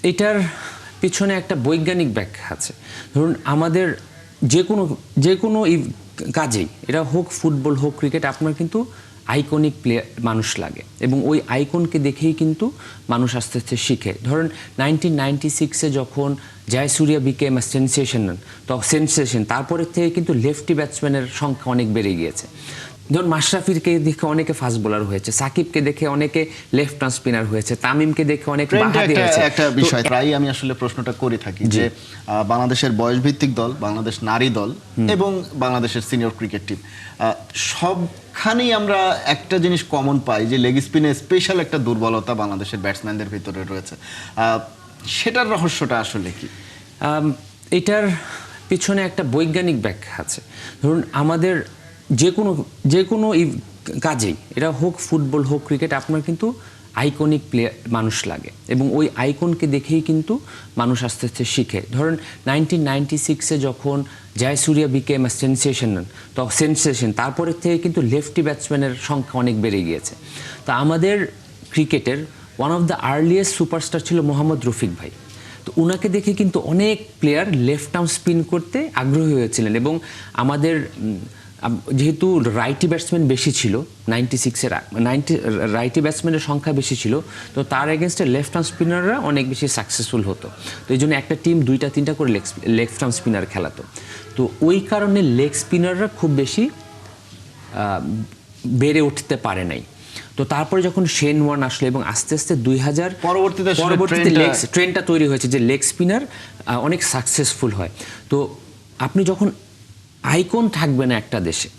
এটার পিছনে একটা বৈজ্ঞানিক ব্যাখ্যা আছে। ধরুন আমাদের যে কোনো কাজেই, এটা হোক ফুটবল হোক ক্রিকেট, আপনার কিন্তু আইকনিক প্লেয়ার মানুষ লাগে এবং ওই আইকনকে দেখেই কিন্তু মানুষ আস্তে আস্তে শিখে। ধরুন 1996-এ যখন জয়সূর্য বিকেম আ সেন্সেশন, তারপরের থেকে কিন্তু লেফটি ব্যাটসম্যানের সংখ্যা অনেক বেড়ে গিয়েছে। ধরুন মাশরাফিকে দেখে অনেকে ফাস্ট বোলার হয়েছে, সাকিবকে দেখে অনেকে লেফট আর্ম স্পিনার হয়েছে, তামিমকে দেখে অনেকে বাঁহাতি হয়েছে। একটা বিষয় প্রায় আমি আসলে প্রশ্নটা করে থাকি যে বাংলাদেশের বয়সভিত্তিক দল, বাংলাদেশ নারী দল এবং বাংলাদেশের সিনিয়র ক্রিকেট টিম, সবখানেই আমরা একটা জিনিস কমন পাই যে লেগ স্পিনে স্পেশাল একটা দুর্বলতা বাংলাদেশের ব্যাটসম্যানদের ভিতরে রয়েছে। সেটার রহস্যটা আসলে কি? এটার পিছনে একটা বৈজ্ঞানিক ব্যাখ্যা আছে। ধরুন আমাদের যে কোনো কাজেই, এটা হোক ফুটবল হোক ক্রিকেট, আপনার কিন্তু আইকনিক প্লেয়ার মানুষ লাগে এবং ওই আইকনকে দেখেই কিন্তু মানুষ আস্তে আস্তে শিখে। ধরুন 1996-এ যখন জয়সূর্য বিকেম আ সেন্সেশন, তারপরের থেকে কিন্তু লেফটি ব্যাটসম্যানের সংখ্যা অনেক বেড়ে গিয়েছে। তো আমাদের ক্রিকেটের one of the earliest superstar ছিল মোহাম্মদ রফিক ভাই। তো ওনাকে দেখে কিন্তু অনেক প্লেয়ার লেফট আর্ম স্পিন করতে আগ্রহী হয়েছিলেন এবং আমাদের যেহেতু রাইটি ব্যাটসম্যান বেশি ছিল, 96-এর রাইটি ব্যাটসম্যানের সংখ্যা বেশি ছিল, তো তার এগেনস্টে লেফট আর্ম স্পিনাররা অনেক বেশি সাকসেসফুল হতো। তো এই জন্য একটা টিম 2-3টা করে লেফট আর্ম স্পিনার খেলাতো। তো ওই কারণে লেগ স্পিনাররা খুব বেশি বেড়ে উঠতে পারে নাই। তো তারপরে যখন শেন ওয়ার্ন আসলো এবং আস্তে আস্তে 2000 পরবর্তীতে ট্রেন্ডটা তৈরি হয়েছে যে লেগ স্পিনার অনেক সাকসেসফুল হয়। তো আপনি যখন আইকন থাকবে না একটা দেশে,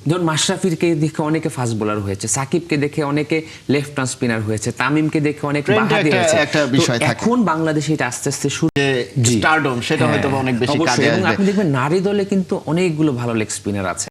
যেমন মাশরাফিকে দেখে অনেকে ফাস্ট বোলার হয়েছে, সাকিবকে দেখে অনেকে লেফট আর্ম স্পিনার হয়েছে, তামিমকে দেখে অনেকে বাঁহাতি হয়েছে। এখন বাংলাদেশে এটা আস্তে আস্তে স্টারডম, সেটা হয়তো অনেক বেশি কাজে আসবে। এবং আপনি দেখবেন নারী দলে কিন্তু অনেকগুলো ভালো লেগ স্পিনার আছে।